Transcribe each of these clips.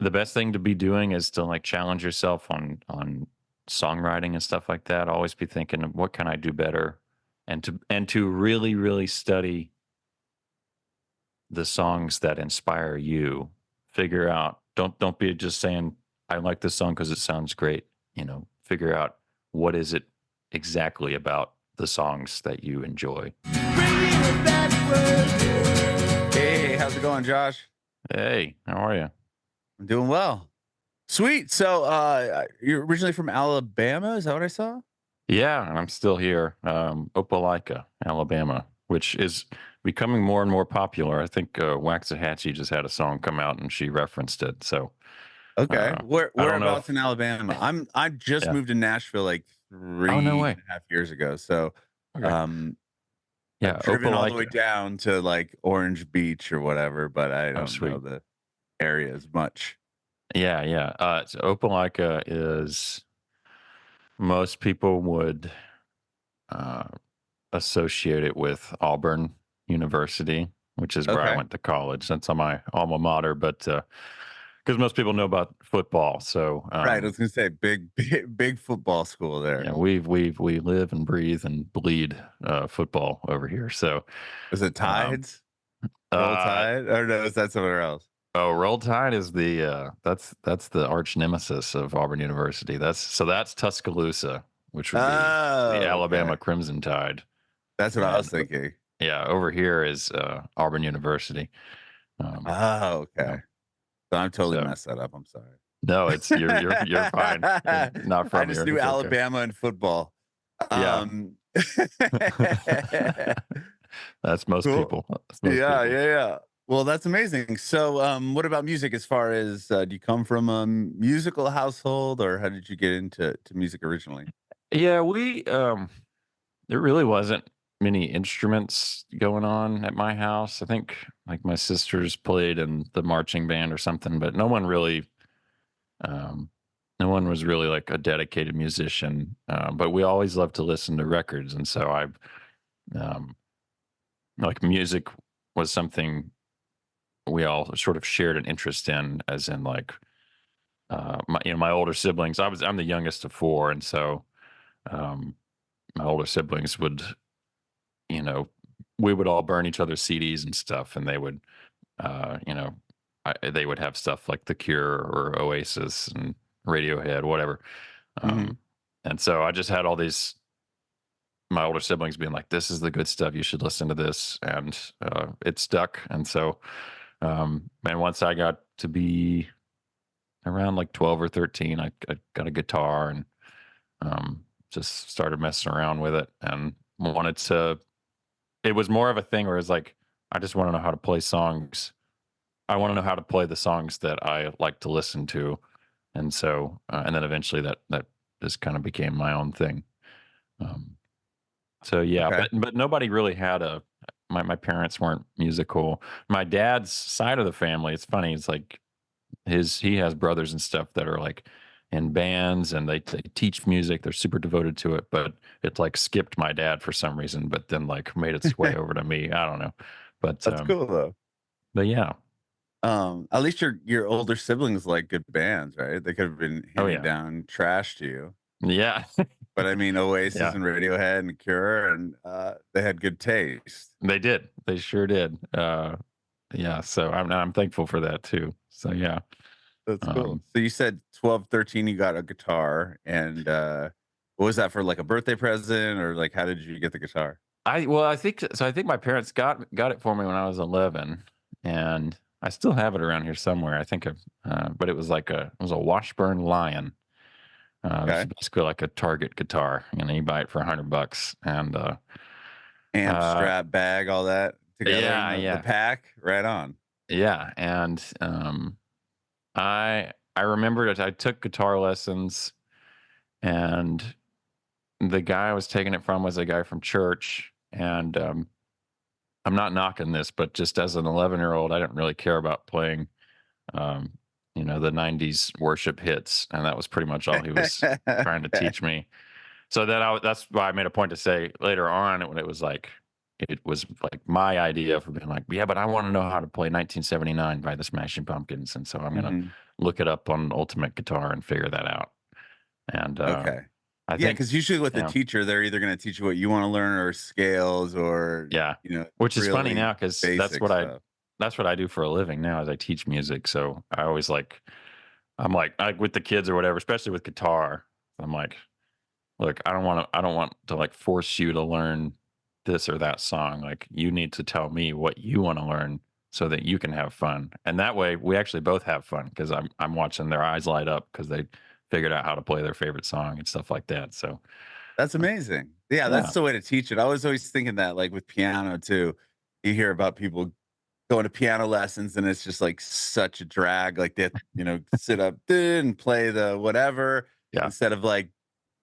the best thing to be doing is to like challenge yourself on songwriting and stuff like that. Always be thinking, what can I do better, and to really really study the songs that inspire you. Figure out, don't be just saying I like this song because it sounds great. Figure out what is it exactly about the songs that you enjoy. Bringin It Backwards. Hey, how's it going, Josh? Hey, how are you? I'm doing well. Sweet. So, you're originally from Alabama? Is that what I saw? Yeah, and I'm still here. Opelika, Alabama, which is becoming more and more popular. I think Waxahachie just had a song come out and she referenced it. So Okay. I don't know Whereabouts if in Alabama? I just yeah. moved to Nashville like Oh no three way. and a half years ago. So, Okay. um, I've Yeah, driven all the way Opelika. down to like Orange Beach or whatever, but I Oh don't know sweet. the area as much. Yeah, yeah. So Opelika is most people would uh, associate it with Auburn University, which is where I Okay. went to college. That's on my alma mater, but because most people know about football, so Right. I was gonna say big football school there. yeah, we live and breathe and bleed football over here. So Was it um, Tides? Roll uh, Tide? Or no, is that somewhere else? oh, Roll Tide is the that's the arch nemesis of Auburn University. That's Tuscaloosa, which would be the Oh, Alabama okay. Crimson Tide, That's what I and was thinking. yeah, over here is Auburn University. Um, Oh, you know, okay. So I'm totally so messed that up. I'm sorry. no, it's you're fine. You're not I from just here. knew It's okay. Alabama and football. Yeah, Um, that's most cool. people. That's most Yeah, people. yeah, yeah. Well, that's amazing. So, what about music? As far as do you come from a musical household, or how did you get into music originally? Yeah, we there really wasn't many instruments going on at my house. I think like my sisters played in the marching band or something, but um, no one was really like a dedicated musician. But we always loved to listen to records, and so um, like music was something we all sort of shared an interest in, as in like my older siblings. I'm the youngest of four, and so um, my older siblings would you know, we would all burn each other's CDs and stuff, and they would, uh, you know, they would have stuff like The Cure or Oasis and Radiohead, whatever. Hmm. Um, and so I just had all these my older siblings being like, "This is the good stuff. You should listen to this," and it stuck. And so, and once I got to be around like 12 or 13, I got a guitar and just started messing around with it and wanted to. It was more of a thing where it's like, I just wanna know how to play songs. I wanna know how to play the songs that I like to listen to, and so, and then eventually that just kinda became my own thing. Um, so yeah, Okay. but nobody really had a my parents weren't musical. My dad's side of the family, it's funny, it's like he has brothers and stuff that are, like, in bands, and they teach music, they're super devoted to it, but it, like, skipped my dad for some reason, but then, like, made its way over to me, I don't know. But, That's cool though. yeah. At least your older siblings like good bands, right? They could have been Oh, handing yeah. down trash to you. Yeah. But I mean, Oasis Yeah. and Radiohead and Cure, and they had good taste. They did. They sure did. Yeah, so I'm thankful for that too. So, yeah. That's cool. Um, So you said 12, 13. You got a guitar, and what was that for? Like a birthday present, or like how did you get the guitar? I think so. I think my parents got it for me when I was 11, and I still have it around here somewhere. I think but it was a Washburn Lion. It's Okay, basically like a Target guitar, and you buy it for $100, and amp, uh, strap, bag, all that together in yeah, the yeah, pack. Right on. yeah, and I remember that I took guitar lessons, and the guy I was taking it from was a guy from church, and I'm not knocking this, but just as an 11-year-old, I didn't really care about playing, um, the '90s worship hits, and that was pretty much all he was trying to Okay. teach me. So that's why I made a point to say later on when it was like it was like my idea for being like, yeah, but I want to know how to play 1979 by the Smashing Pumpkins, and so I'm gonna Mhm. look it up on Ultimate Guitar and figure that out. And Okay. I Yeah, think, because usually with the yeah, teacher, they're either gonna teach you what you wanna learn or scales or, yeah, you know, which is funny really now because basic stuff. that's what I do for a living now is I teach music. So I always like I'm like with the kids or whatever, especially with guitar. I'm like, look, I don't want to like force you to learn this or that song. Like you need to tell me what you want to learn so that you can have fun. And that way we actually both have fun because I'm watching their eyes light up because they figured out how to play their favorite song and stuff like that. So That's amazing. Yeah, yeah. that's the way to teach it. I was always thinking that, like, with piano too. You hear about people going to piano lessons, and it's just, like, such a drag, like, they, sit up and play the whatever Yeah. instead of, like,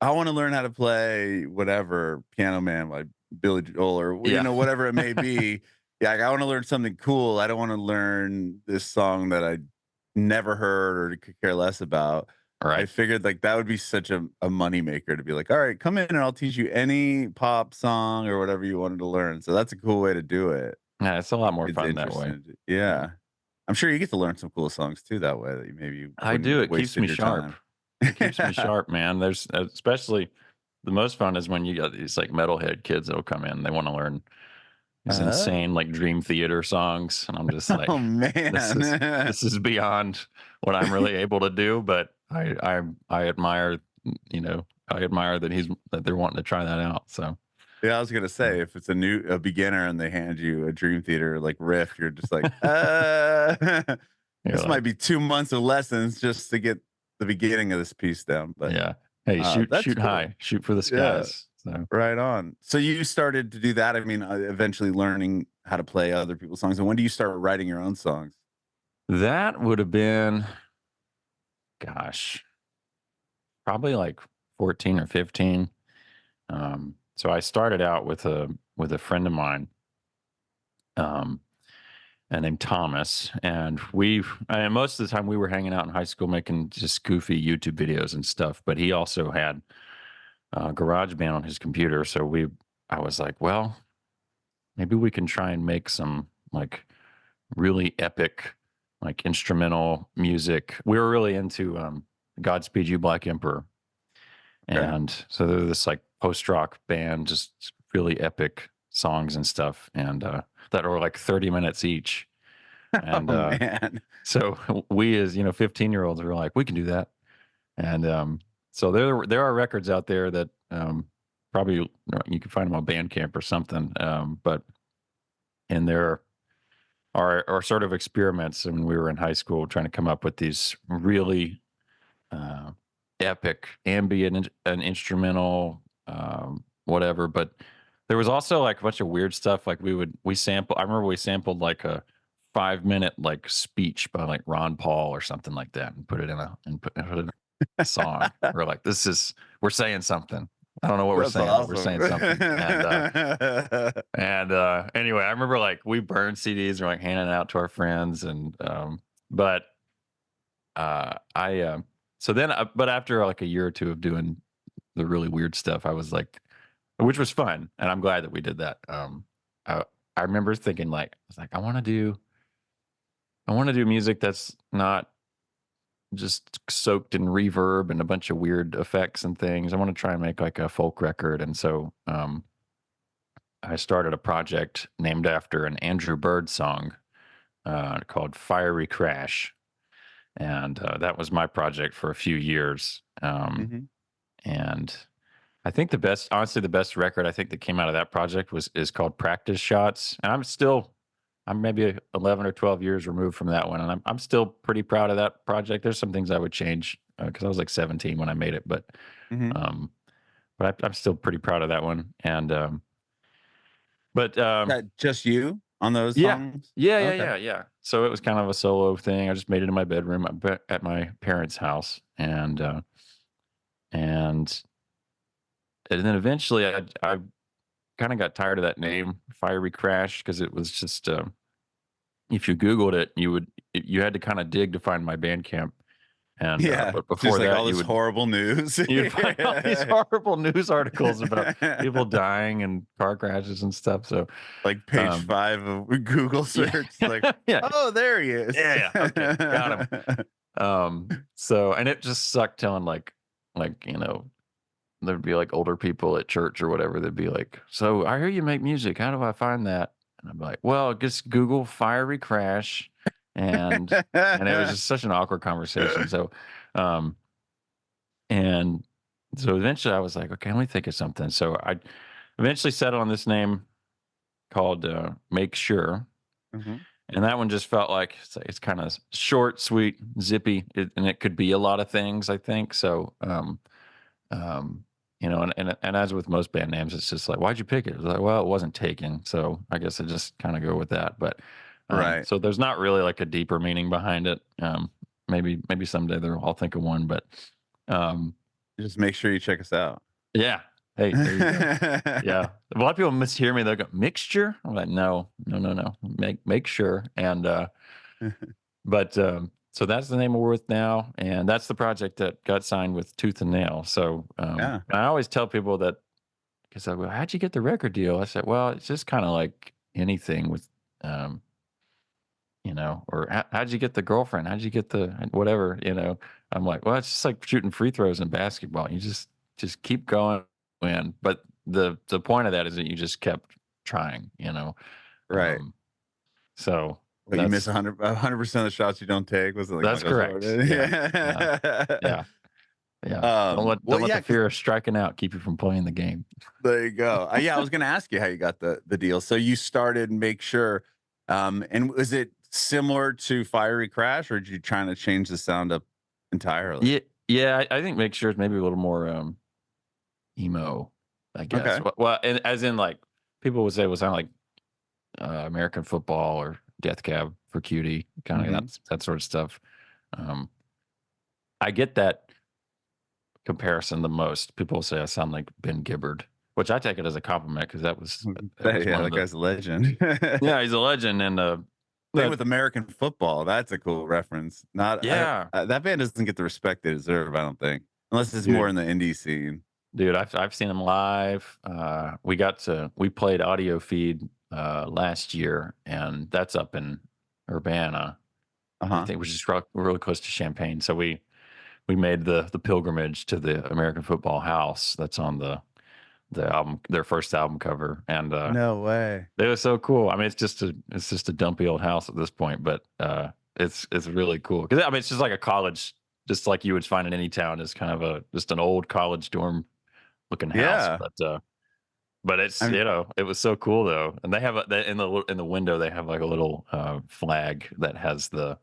"I wanna learn how to play whatever, Piano Man" by Billy Joel or, Yeah. whatever it may be. Yeah, like, I wanna learn something cool. I don't wanna learn this song that I never heard or could care less about. I Right. figured, like, that would be such a money maker to be like, "Alright, come in and I'll teach you any pop song or whatever you wanted to learn." So that's a cool way to do it. Yeah, it's a lot more It's fun that way. interesting. Yeah. Yeah. I'm sure you get to learn some cool songs too that way that you maybe you I wouldn't do. have It keeps wasted me your sharp. time. It keeps me sharp, man. There's especially the most fun is when you got these like metalhead kids that'll come in. They want to learn these Oh. insane like dream theater songs, and I'm just Oh, like, man. this is beyond what I'm really able to do. But I admire, I admire that they're wanting to try that out. So Yeah, I was gonna yeah, say, if it's a beginner and they hand you a Dream Theater, like, riff, you're just like, you're this might like, be 2 months of lessons just to get the beginning of this piece down." But, yeah, hey, that's shoot cool. high, shoot for the Yeah. skies. So Right on. So you started to do that. I mean, eventually learning how to play other people's songs. And when do you start writing your own songs? that would have been, gosh, probably like 14 or 15. So I started out with a friend of mine, um, named Thomas, and most of the time we were hanging out in high school making just goofy YouTube videos and stuff. But he also had GarageBand on his computer, so I was like, well, maybe we can try and make some like really epic, like instrumental music. We were really into Godspeed You Black Emperor. Okay. And so they're this like post rock band, just really epic songs and stuff, and that are like 30 minutes each. And Oh, man. so we, as 15-year-olds, were like, we can do that. And so there are records out there that probably you can find them on Bandcamp or something. But and there are sort of experiments when we were in high school trying to come up with these really uh, epic ambient and instrumental whatever. But there was also like a bunch of weird stuff like we sample I remember we sampled like a 5 minute like speech by like Ron Paul or something like that and put it in a song. We're like, we're saying something. I don't know what we're That's saying, but we're awesome. saying something. And anyway, I remember like we burned CDs and like handing it out to our friends. And but I so then but after like a year or two of doing the really weird stuff, I was like, which was fun, and I'm glad that we did that. I remember thinking like, I was like, I want to do music that's not just soaked in reverb and a bunch of weird effects and things. I want to try and make like a folk record, and so I started a project named after an Andrew Bird song called "Fiery Crash," and that was my project for a few years. Mhm. And I think honestly, the best record I think that came out of that project is called "Practice Shots," and I'm maybe 11 or 12 years removed from that one, and I'm still pretty proud of that project. There's some things I would change because I was like 17 when I made it, Mhm. um, I'm still pretty proud of that one. And but That just you on those yeah, songs? Okay. yeah. So it was kind of a solo thing. I just made it in my bedroom at my parents' house, and and then eventually I kind of got tired of that name, Fiery Crash, because it was just if you Googled it, you had to kind of dig to find my Bandcamp And Yeah, but just before like all that, this horrible news. you'd find all these Yeah. horrible news articles about people dying and car crashes and stuff. So Like page um, 5 of Google yeah, search, like, yeah, "Oh, there he is." yeah, yeah. Okay, got him. So and it just sucked telling there'd be like older people at church or whatever. They'd be like, "So I hear you make music. How do I find that?" And I'm like, "Well, just Google fiery crash," and it was just such an awkward conversation. So, um, and so eventually I was like, "Okay, let me think of something." So I eventually settled on this name called Make Sure, Mhm. and that one just felt like it's kind of short, sweet, zippy, and it could be a lot of things. I think so. Um, and as with most band names, it's just like, why'd you pick it? It's like, well, it wasn't taken, so I guess I just kind of go with that. But Right. so there's not really like a deeper meaning behind it. Maybe someday I'll think of one, but um, Just make sure you check us out. yeah. Hey, there you go. Yeah, a lot of people mishear me. They go mixture. I'm like, no, no, no, no. Make sure. And but so that's the name we're with now, and that's the project that got signed with Tooth and Nail. So Yeah. I always tell people that because I go, how'd you get the record deal? I said, well, it's just kind of like anything with, um, or how'd you get the girlfriend? How'd you get the whatever? I'm like, well, it's just like shooting free throws in basketball. You just keep going, win. But the point of that is that you just kept trying. Right. Um, so But you miss that's 100% of the shots you don't take, was it like that's Michael correct. Jordan? Yeah, yeah, Yeah. yeah, yeah. Don't let Well, don't let yeah, the 'cause fear of striking out keep you from playing the game. there you go. Yeah, I was gonna ask you how you got the deal. So you started Make Sure, and was it similar to Fiery Crash, or did you trying to change the sound up entirely? Yeah, yeah. I think make sure it's maybe a little more emo, I guess. Okay. Well, and as in like people would say it would sound like American Football or Death Cab for Cutie, kind of Mhm. that sort of stuff. Um, I get that comparison the most. People say I sound like Ben Gibbard, which I take it as a compliment because that was Yeah, one of that the guy's a legend. yeah, he's a legend and Same but with American Football. That's a cool reference. Not yeah, that band doesn't get the respect they deserve, I don't think, unless it's more dude. in the indie scene. Dude, I've seen him live. We played audio feed last year, and that's up in Urbana, I Uh-huh. think, which is really close to Champaign. So we made the pilgrimage to the American Football House that's on the album, their first album cover, and No way. it was so cool. I mean, it's just a dumpy old house at this point, but it's really cool because I mean it's just like a college, just like you would find in any town. Is kind of just an old college dorm looking house, Yeah. but it's I'm it was so cool though, and they have in the window they have like a little flag that has the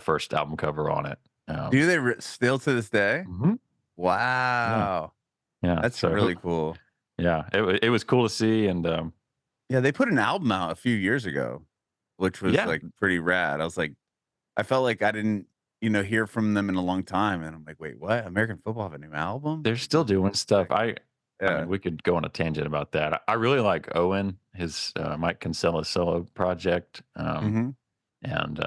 first album cover on it. do they still to this day? Mhm. Yeah, Wow. yeah. That's really cool. Yeah, it was cool to see, and Yeah, they put an album out a few years ago, which was, yeah, like, pretty rad. I felt like I didn't, hear from them in a long time, and I'm like, "Wait, what? American Football have a new album? they're Like, still this is doing stuff. sick." I mean, Yeah. we could go on a tangent about that. I really like Owen, his Mike Kinsella solo project, Mhm. and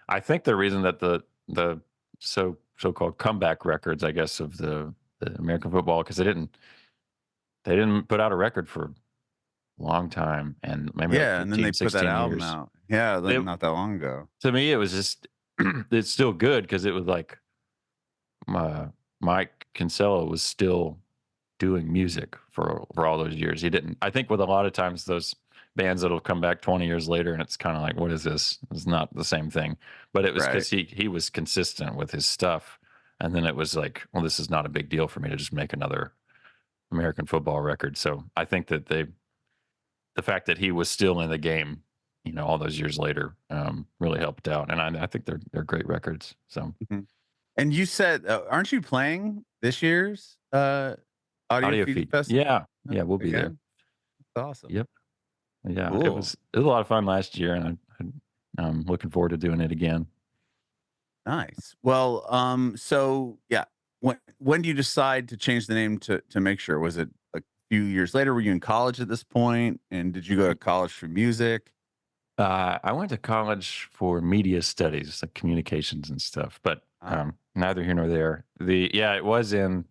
I think the reason that the so-called comeback records, I guess, of the American football, because they didn't put out a record for a long time, and maybe like Yeah, and then they 15, put that 16 album years. out. Yeah, like, It not that long ago. To me, it was just it's still good because it was like Mike Kinsella was still doing music for all those years. He didn't. I think with a lot of times those bands that'll come back 20 years later and it's kind of like, what is this? It's not the same thing. But it was Right. because he was consistent with his stuff, and then it was like, well, this is not a big deal for me to just make another American football record. So I think that the fact that he was still in the game, all those years later, really helped out. And I think they're great records. So Mhm. And you said, aren't you playing this year's, Audio audio Feed feed, Festival yeah, yeah, we'll be there. again? That's awesome. Yep. Yeah, Cool. it was a lot of fun last year, and I'm looking forward to doing it again. Nice. Well, so yeah, when do you decide to change the name to Make Sure? Was it a few years later? Were you in college at this point? And did you go to college for music? I went to college for media studies, like communications and stuff. But Ah, Neither here nor there. Yeah, it was in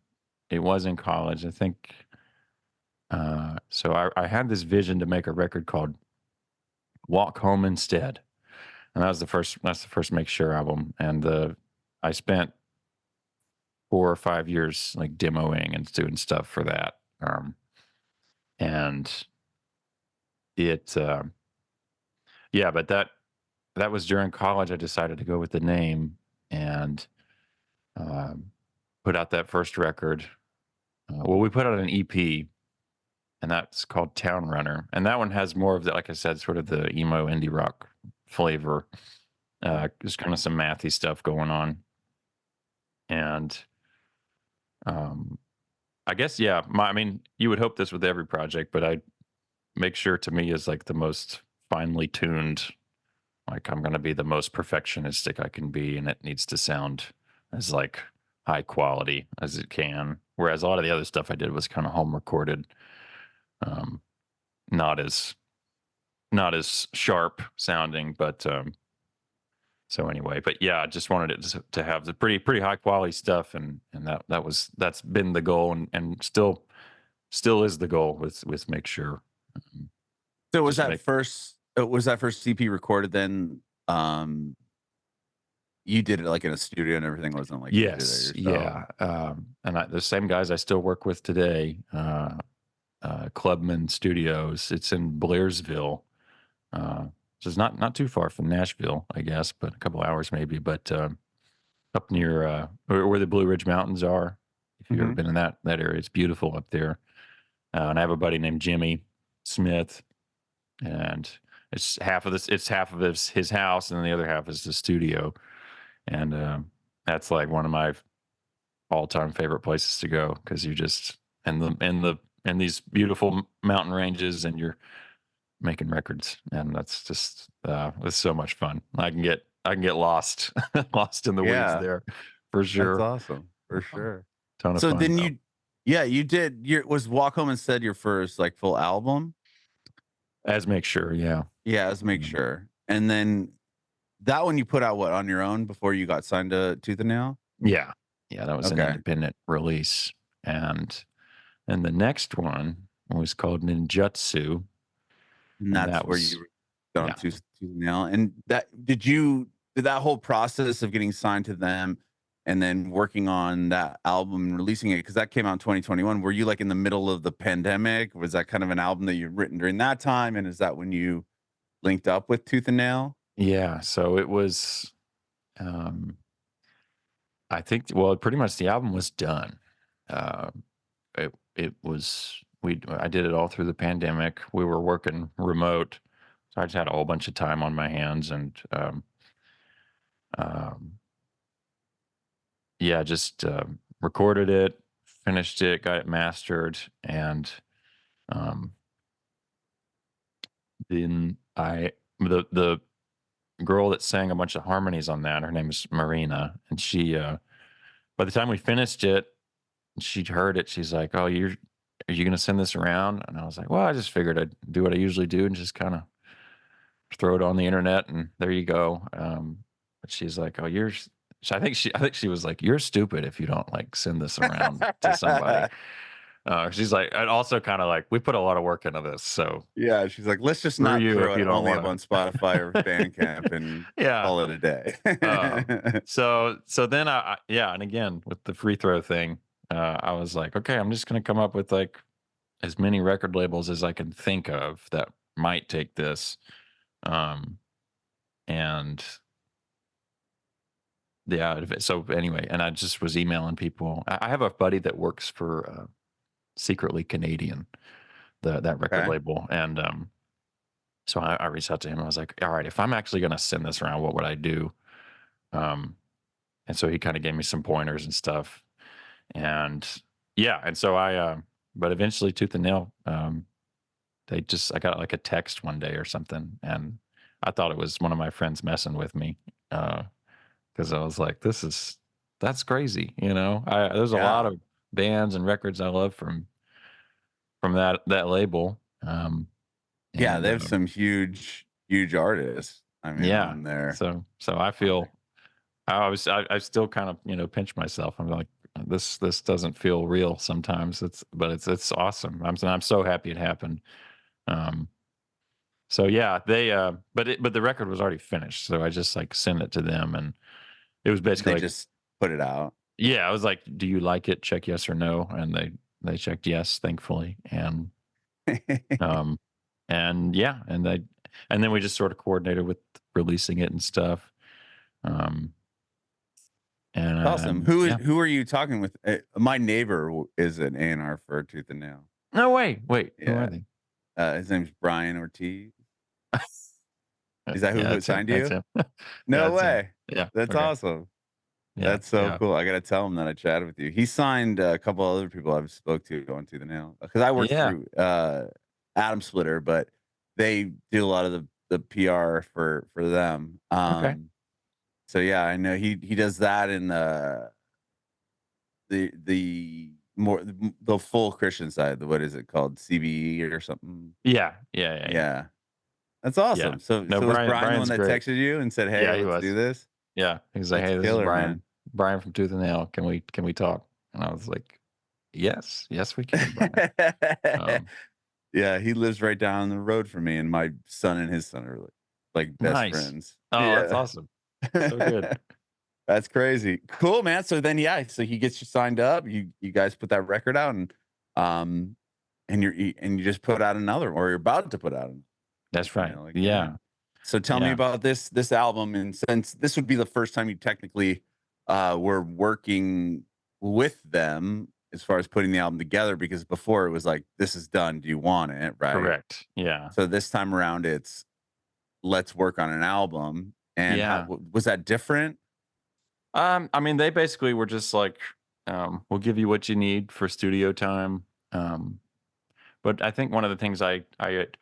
college. I think so I had this vision to make a record called Walk Home Instead. And that's the first Make Sure album. And I spent 4 or 5 years like demoing and doing stuff for that. And it yeah, but that was during college. I decided to go with the name and um, put out that first record. Well, we put out an EP, and that's called Town Runner. And that one has more of the, like I said, sort of the emo indie rock flavor. There's kind of some mathy stuff going on, and um, I guess yeah. I mean, you would hope this with every project, but I Make Sure to me is like the most finely tuned. Like I'm going to be the most perfectionistic I can be, and it needs to sound as like high quality as it can. Whereas a lot of the other stuff I did was kind of home recorded, um, not as not as sharp sounding, but so anyway, but yeah, I just wanted it to have the pretty high quality stuff, and that's been the goal, and still is the goal with Make Sure. Um, so just make was that first CP recorded then, um, you did it, like, in a studio and everything, wasn't like you did it Yes, yourself? yeah, the same guys I still work with today, Clubman Studios. It's in Blairsville, so it's not too far from Nashville, I guess, but a couple hours maybe. But up near where the Blue Ridge Mountains are, if you've ever Mhm. been in that area, it's beautiful up there. And I have a buddy named Jimmy Smith, and it's half of his house, and then the other half is the studio, and that's like one of my all-time favorite places to go because you just and these beautiful mountain ranges, and you're making records, and that's just it's so much fun. I can get lost lost in the weeds Yeah, there for that's sure. awesome, for Um, sure. Ton of So fun then though. yeah, you did your was Walk Home Instead your first, like, full album? As Make Sure, yeah. Yeah, let's make Um, sure. And then that one you put out what, on your own before you got signed to Tooth and Nail? yeah, yeah, that was an Okay. independent release, and the next one was called Ninjutsu, And and that's that where was you got on yeah. Tooth and Nail. And did that whole process of getting signed to them and then working on that album and releasing it, because that came out in 2021, were you, like, in the middle of the pandemic? Was that kind of an album that you'd written during that time, and is that when you linked up with Tooth and Nail? Yeah, so it was, um, I think well, pretty much the album was done. Um, it was I did it all through the pandemic. We were working remote, so I just had a whole bunch of time on my hands, and um, yeah, just recorded it, finished it, got it mastered, and um, then the girl that sang a bunch of harmonies on that, her name is Marina, and she by the time we finished it, she'd heard it. She's like, "Oh, are you gonna send this around?" And I was like, "Well, I just figured I'd do what I usually do and just kind of throw it on the internet, and there you go." But she's like, "Oh, I think she was like, "You're stupid if you don't like send this around to somebody." She's like, and also kind of like, "We put a lot of work into this, so Yeah, she's like, "Let's just screw not you throw if it you don't only want up on to." Spotify or Bandcamp and Yeah. call it a day." So then yeah, and again with the free throw thing, I was like, okay, I'm just gonna come up with like as many record labels as I can think of that might take this. Um, and yeah, so anyway, and I just was emailing people. I have a buddy that works for Secretly Canadian, that record Okay. label, and so I reached out to him. I was like, all right, if I'm actually gonna send this around, what would I do? Um, and so he kind of gave me some pointers and stuff. And yeah, and so but eventually Tooth and Nail, I got like a text one day or something, and I thought it was one of my friends messing with me, because I was like, that's crazy, you know. There's a lot Yeah. of bands and records I love from that label, Yeah, and they have some huge, huge artists, I mean, yeah, on there. so I On feel there. I still kind of, pinch myself. I'm like, this doesn't feel real sometimes. But it's awesome. I'm so happy it happened. Um, so yeah, but the record was already finished, so I just like sent it to them, and it was basically They like, just put it out. yeah, I was like, "Do you like it? Check yes or no," and they checked yes, thankfully, um, and yeah, and then we just sort of coordinated with releasing it and stuff, um, Awesome. and yeah. Who are you talking with? My neighbor is an A&R for Tooth and Nail. No way. Wait, who are Yeah. they? His name's Brian Ortiz. Is that Yeah, who that's him. signed That's you? him. No That's him. way. Yeah. That's Okay. awesome. Yeah. That's so Yeah. cool. I gotta tell him that I chatted with you. He signed a couple other people I've spoke to going through the nail because I work Yeah. through Adam Splitter, but they do a lot of the PR for them. Okay. So yeah, I know he does that in the more the full Christian side. The what is it called? CBE or something? Yeah. Yeah. Yeah. Yeah. Yeah, that's Yeah. awesome. So No, was Brian the one Brian's that great. texted you and said, "Hey, Yeah, he let's was. do this"? Yeah. He was like, That's "Hey, this is killer, Brian. man. Brian from Tooth and Nail. Can we talk?" And I was like, "Yes. Yes, we can, Brian." Um, Yeah, he lives right down the road from me, and my son and his son are like best nice. friends. Oh, that's Yeah. awesome. So good. That's crazy. Cool, man. So then, yeah, so he gets you signed up. You guys put that record out, um, and you just put out another, or you're about to put out another. That's You right. know, again. Yeah. So tell me Yeah. about this album, and since this would be the first time you technically were working with them as far as putting the album together, because before it was like, this is done. Do you want it? Right. Correct. Yeah. So this time around, it's let's work on an album. And how Yeah. was that different? I mean, they basically were just like, "We'll give you what you need for studio time." Um, but I think one of the things I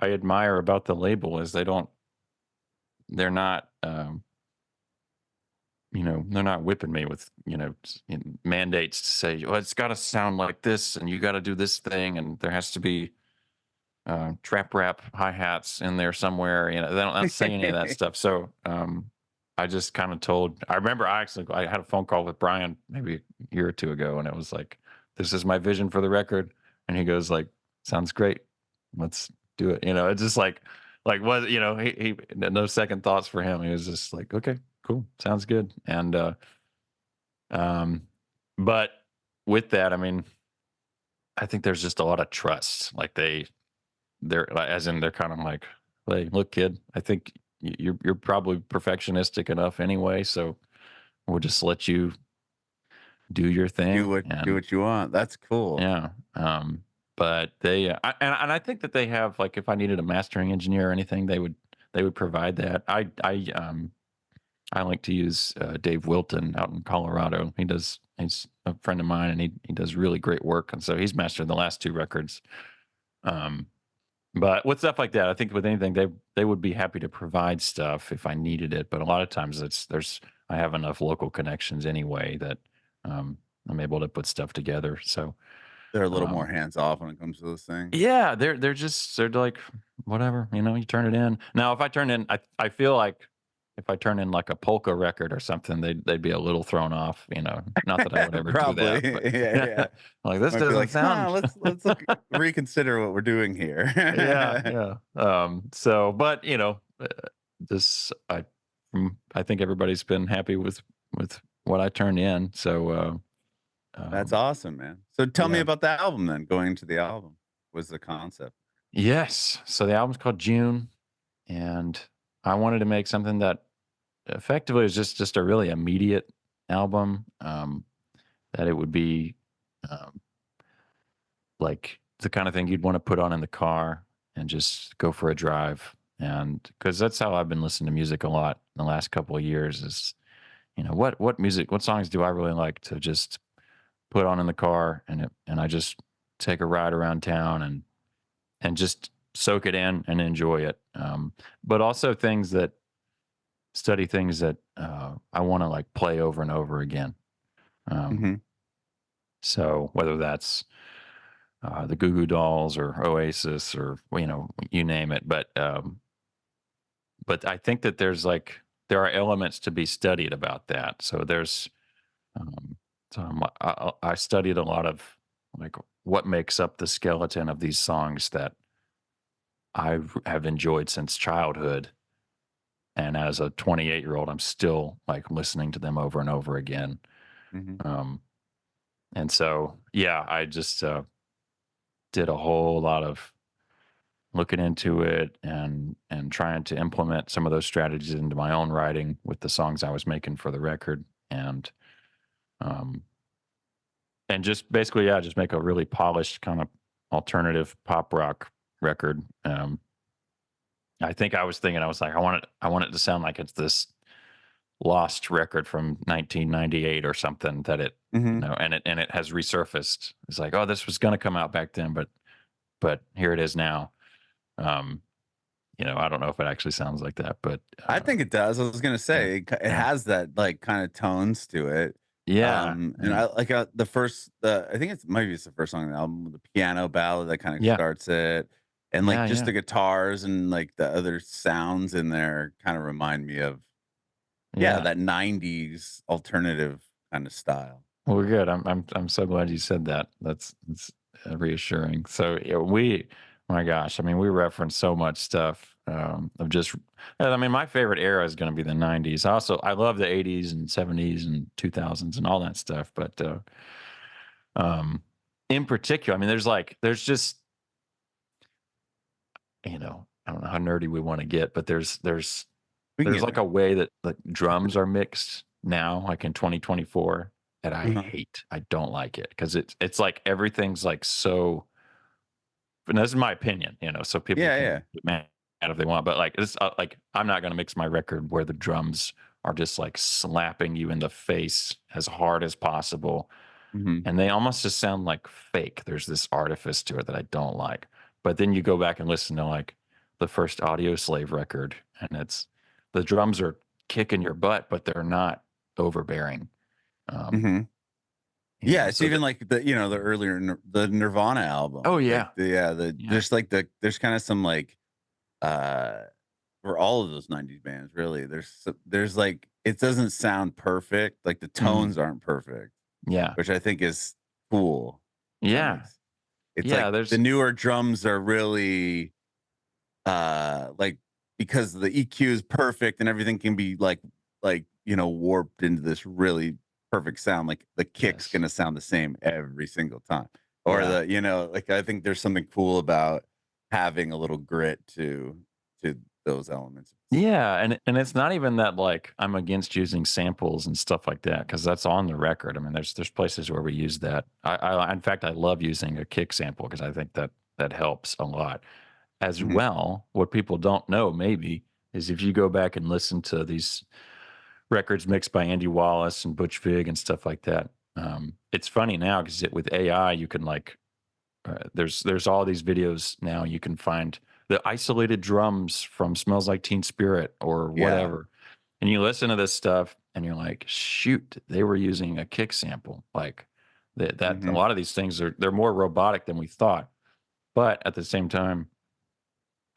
admire about the label is they're not, they're not whipping me with, mandates to say, "Well, it's got to sound like this, and you got to do this thing, and there has to be trap rap hi hats in there somewhere." They don't not say any of that stuff. So I just kind of told. I remember I had a phone call with Brian maybe a year or two ago, and it was like, "This is my vision for the record," and he goes like, "Sounds great, let's do it." It's just like what he no second thoughts for him. He was just like, "Okay, cool, sounds good." And um, but with that, I mean, I think there's just a lot of trust. Like they're like, as in they're kind of like, "Hey, look, kid, I think you're probably perfectionistic enough anyway, so we'll just let you do your Do thing." what And you want. That's cool. yeah, but I think that they have, like, if I needed a mastering engineer or anything, they would provide that. I like to use Dave Wilton out in Colorado. He's a friend of mine, and he does really great work, and so he's mastered the last two records. Um, But with stuff like that, I think with anything, they would be happy to provide stuff if I needed it. But a lot of times, I have enough local connections anyway that I'm able to put stuff together. So They're a little more um, hands off when it comes to those things. yeah, they're like, whatever, you turn it in. Now, if I turn in, I feel like if I turn in like a polka record or something, they'd be a little thrown off. Not that I would ever do Probably. that, but Yeah, yeah. like, this Might be doesn't like, huh, sound. let's look reconsider what we're doing here. Yeah, yeah. So, but this I think everybody's been happy with what I turned in. So, That's um, awesome, man. So tell me yeah. about the album then. Going into the album was the concept. Yes. So the album's called June, and I wanted to make something that effectively was just a really immediate album. That it would be um, like the kind of thing you'd want to put on in the car and just go for a drive. And because that's how I've been listening to music a lot in the last couple of years is, what songs do I really like to just put on in the car, and I just take a ride around town and just soak it in and enjoy it. But also things that I want to like play over and over again. Um, Hmm. so whether that's the Goo Goo Dolls or Oasis or you name it. But I think that there's like there are elements to be studied about that. So there's um, I studied a lot of like what makes up the skeleton of these songs that I have enjoyed since childhood. And as a 28-year-old, I'm still like listening to them over and over again. Mhm. Um, and so, yeah, I just did a whole lot of looking into it and trying to implement some of those strategies into my own writing with the songs I was making for the record. Um, and just basically, yeah, just make a really polished kind of alternative pop rock record. I think I was thinking, I was like, I want it to sound like it's this lost record from 1998 or something that it, Mhm. and it has resurfaced. It's like, oh, this was going to come out back then, but here it is now. Um, I don't know if it actually sounds like that, but I think it does. I was gonna yeah, say it yeah, has that like kind of tones to it. yeah, And yeah, I like the first, I think it's maybe it's the first song on the album, the piano ballad that kind of yeah, starts it, and like yeah, just yeah, the guitars and like the other sounds in there kind of remind me of yeah yeah. that '90s alternative kind of style. Well, good. I'm so glad you said that. That's reassuring. So yeah, my gosh, I mean, we reference so much stuff of just. I mean, my favorite era is going to be the '90s. I love the '80s and '70s and 2000s and all that stuff. But um, in particular, I mean, there's just I don't know how nerdy we want to get, but We can there's get like a there. way that like drums are mixed now, like in 2024, that I Uh-huh. hate. I don't like it because it's like everything's like so. And this is my opinion, so people Yeah, can yeah. get mad if they want, but like it's like I'm not gonna mix my record where the drums are just like slapping you in the face as hard as possible, Hmm. and they almost just sound like fake. There's this artifice to it that I don't like. But then you go back and listen to like the first Audio Slave record, and it's the drums are kicking your butt, but they're not overbearing. Um, Hmm. Yeah, it's so even that like the earlier the Nirvana oh albums, like yeah, the yeah, just like there's kind of some like uh for all of those '90s bands, really. There's like it doesn't sound perfect, like the mhm, tones aren't perfect, yeah, which I think is cool. That yeah, makes it's yeah. like the There's newer drums are really like because the EQ is perfect and everything can be warped into this really perfect sound. Like the kick's yes, gonna sound the same every single time. Or yeah. like I think there's something cool about having a little grit to those elements. Yeah, and it's not even that like I'm against using samples and stuff like that because that's on the record. I mean, there's places where we use that. I in fact I love using a kick sample because I think that helps a lot. As Mhm. well, what people don't know maybe is if you go back and listen to these records mixed by Andy Wallace and Butch Vig and stuff like that. It's funny now because with AI you can like there's all these videos now you can find the isolated drums from Smells Like Teen Spirit or Yeah. whatever, and you listen to this stuff and you're like, shoot, they were using a kick sample. Like that a Mhm. lot of these things they're more robotic than we thought, but at the same time,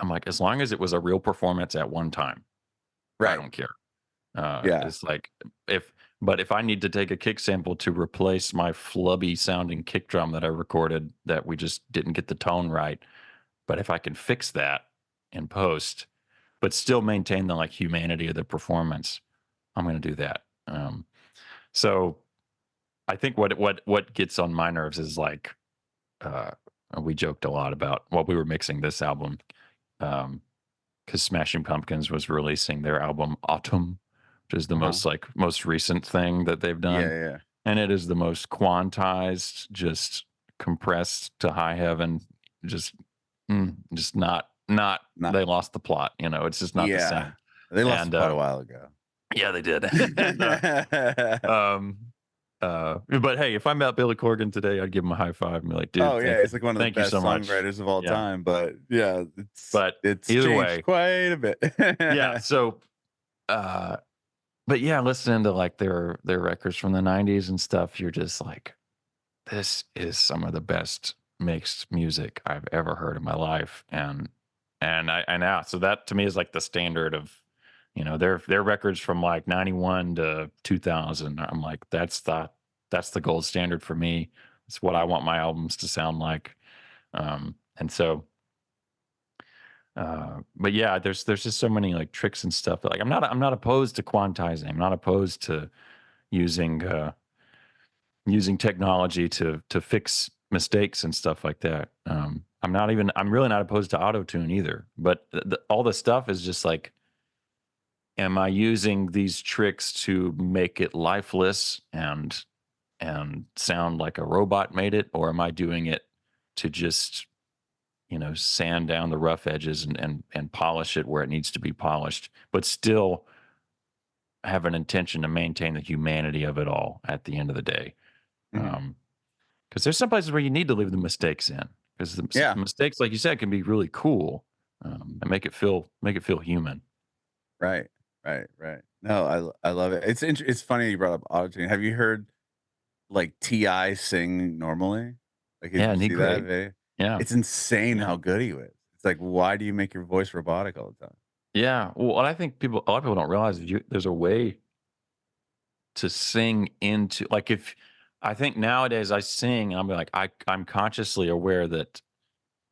I'm like, as long as it was a real performance at one time, I Right. don't care. Yeah. It's like if but if I need to take a kick sample to replace my flubby sounding kick drum that I recorded that we just didn't get the tone right, but if I can fix that in post, but still maintain the like humanity of the performance, I'm going to do that. So I think what gets on my nerves is like uh, we joked a lot about while we were mixing this album. Um, because Smashing Pumpkins was releasing their album Autumn, which is the Uh-huh. most recent thing that they've Yeah, done, yeah. and it is the most quantized, just compressed to high heaven, just just not. Not They lost the plot, it's just not the yeah. same, They lost the and plot a while ago. yeah, they did, and um, but hey, if I met Billy Corgan today, I'd give him a high five and be like, dude, Oh, yeah, he's like one of the thank you so best much, songwriters of all yeah, time, but yeah, but it's either changed way, quite a bit. yeah, so. Uh, But yeah, listening to like their records from the '90s and stuff, you're just like, this is some of the best mixed music I've ever heard in my life. And I now so that to me is like the standard of, You know, their records from like 91 to 2000. I'm like, that's the gold standard for me. It's what I want my albums to sound like. And so but yeah, there's just so many like tricks and stuff. Like I'm not opposed to quantizing. I'm not opposed to using using technology to fix mistakes and stuff like that. I'm really not opposed to auto tune either. But all the stuff is just like, am I using these tricks to make it lifeless and sound like a robot made it, or am I doing it to just sand down the rough edges and polish it where it needs to be polished, but still have an intention to maintain the humanity of it all at the end of the day. Mhm. Because there's some places where you need to leave the mistakes in, because the Yeah. mistakes, like you said, can be really cool, and make it feel human. Right. Right. Right. No, I love it. It's funny you brought up autotune. Have you heard like Ti sing normally? Like, did Yeah, you neat, see that great. video? Yeah, It's insane yeah, how good he was. It's like, why do you make your voice robotic all the time? yeah. Well, and I think a lot of people don't realize there's a way to sing into, like, if I think nowadays I sing, and I'm like, I'm consciously aware that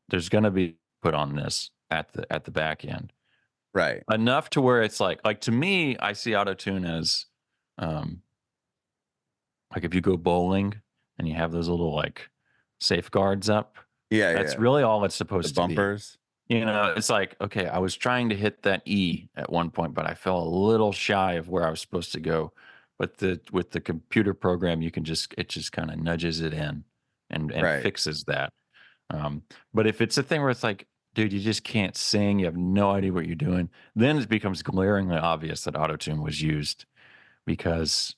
there's gonna be put on this at the back end. Right. Enough to where it's like to me, I see autotune as, um, like if you go bowling and you have those little like safeguards up, Yeah. Yeah. that's Yeah. really all it's The supposed to be. bumpers. It's like, okay, I was trying to hit that E at one point, but I fell a little shy of where I was supposed to go. But with the computer program, it just kind of nudges it in and Right. fixes that. Um, but if it's a thing where it's like, dude, you just can't sing, you have no idea what you're doing, then it becomes glaringly obvious that autotune was used, because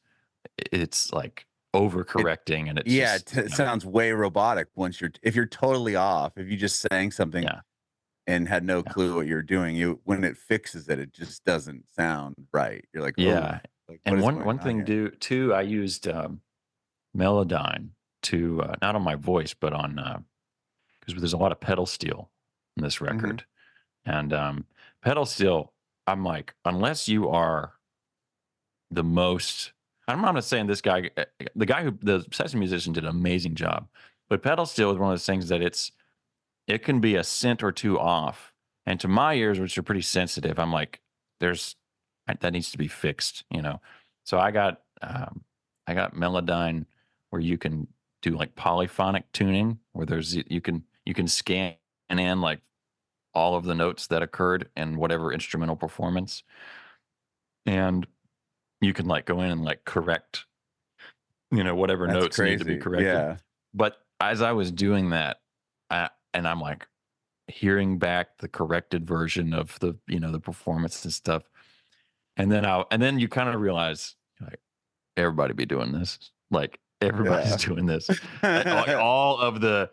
it's like It overcorrecting and it's Yeah, just, it sounds way robotic once if you're totally off, if you just sang something yeah, and had no yeah, clue what you're doing, when it fixes it, it just doesn't sound right. You're like, "Oh, yeah. like, what And is one going on thing here?" do too, I used Melodyne to not on my voice, but on because there's a lot of pedal steel in this Mhm. record, and pedal steel. I'm like, unless you are the most. I'm not saying this guy, the guy who the session musician did an amazing job, but pedal steel is one of those things that it can be a cent or two off, and to my ears, which are pretty sensitive, I'm like, there's that needs to be fixed. So I got Melodyne, where you can do like polyphonic tuning, where you can scan in like all of the notes that occurred in whatever instrumental performance, and you can like go in and like correct whatever That's notes need to be crazy. corrected. Yeah. But as I was doing that, and I'm like hearing back the corrected version of the performance and stuff, and then you kind of realize, like, everybody be doing this, like everybody's Yeah. doing this. Like all of the,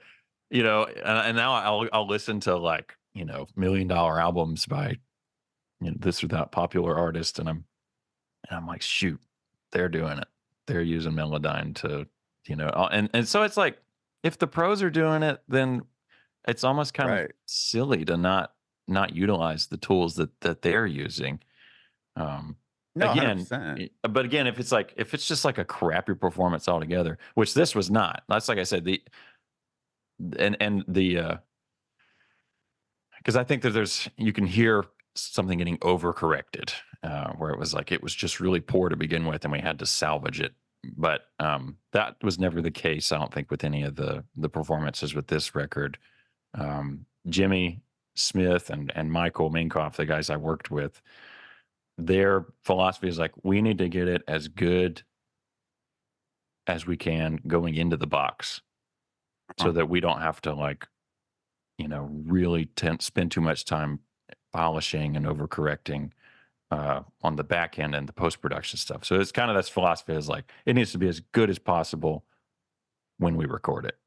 and now I'll listen to like $1 million albums by this or that popular artist, and I'm like, shoot, they're doing it. They're using Melodyne to, and so it's like, if the pros are doing it, then it's almost kind of Right. silly to not utilize the tools that they're using. Um, No, again, 100%. but again, if it's just like a crappy performance altogether, which this was not. That's like I said, the because I think that you can hear something getting overcorrected, where it was just really poor to begin with, and we had to salvage it. But that was never the case, I don't think, with any of the performances with this record. Jimmy Smith and Michael Minkoff, the guys I worked with, their philosophy is like, we need to get it as good as we can going into the box, Uh-huh. so that we don't have to like really spend too much time polishing and overcorrecting on the back end and the post production stuff. So it's kind of this philosophy is like, it needs to be as good as possible when we record it.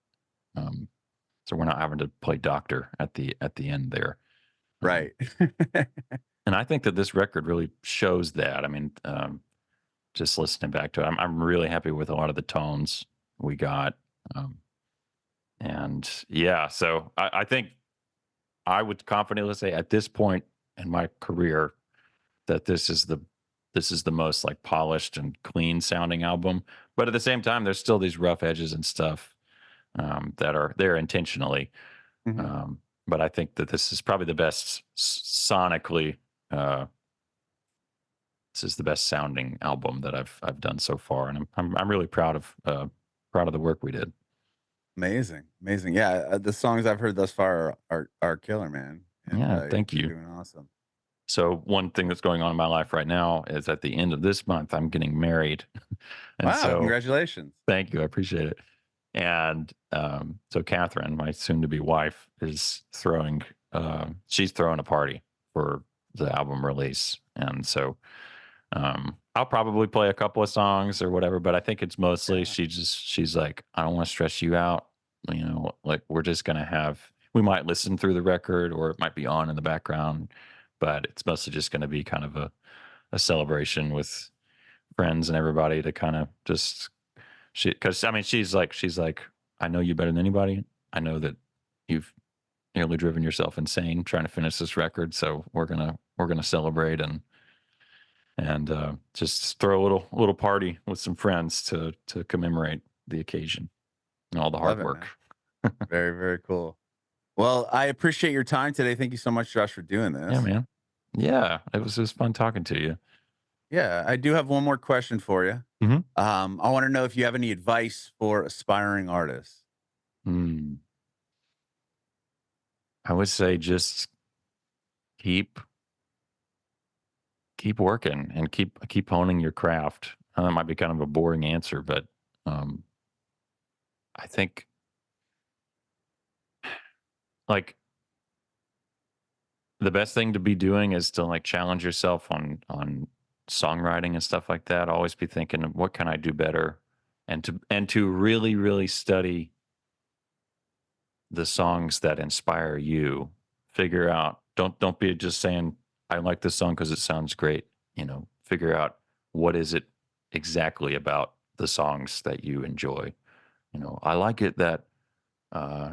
Um, so we're not having to play doctor at the end there. Um, Right. and I think that this record really shows that. I mean, just listening back to it, I'm really happy with a lot of the tones we got. Um, and yeah, so I think I would confidently say at this point in my career, that this is the most like polished and clean sounding album. But at the same time, there's still these rough edges and stuff that are there intentionally. Mhm. But I think that this is probably the best sonically. Uh, this is the best sounding album that I've done so far, and I'm really proud of the work we did. Amazing, amazing. Yeah, the songs I've heard thus far are killer, man, and Yeah, thank you're you. doing awesome. So one thing that's going on in my life right now is at the end of this month, I'm getting married. And Wow, so congratulations. thank you. I appreciate it. And so Catherine, my soon to be wife, is she's throwing a party for the album release. And so I'll probably play a couple of songs or whatever, but I think it's mostly Yeah, she's like, I don't want to stress you out. Like we're just gonna we might listen through the record or it might be on in the background, but it's mostly just gonna be kind of a celebration with friends and everybody to kind of just because I mean she's like, I know you better than anybody. I know that you've nearly driven yourself insane trying to finish this record. So we're gonna celebrate and just throw a little party with some friends to commemorate the occasion and all the hard love it, work. man. Very, very cool. Well, I appreciate your time today. Thank you so much, Josh, for doing Yeah, this. man. Yeah, it was fun talking to you. Yeah, I do have one more question for you. Mhm. I want to know if you have any advice for aspiring artists. Mm. I would say just keep keep working and keep honing your craft. That might be kind of a boring answer, but um, I think like the best thing to be doing is to like challenge yourself on songwriting and stuff like that. Always be thinking, what can I do better, and to really study the songs that inspire you. Figure out, don't be just saying I like this song because it sounds great. Figure out what is it exactly about the songs that you enjoy. I like it that uh,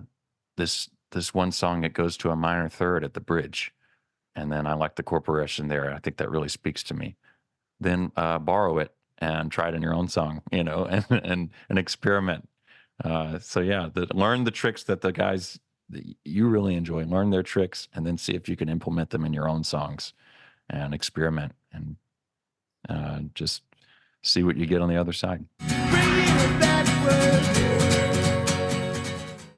this one song it goes to a minor third at the bridge, and then I like the corporation there. I think that really speaks to me. Then borrow it and try it in your own song, and experiment. So yeah, learn the tricks that the guys that you really enjoy. Learn their tricks, and then see if you can implement them in your own songs, and experiment, and just see what you get on the other side. Bringin it backwards.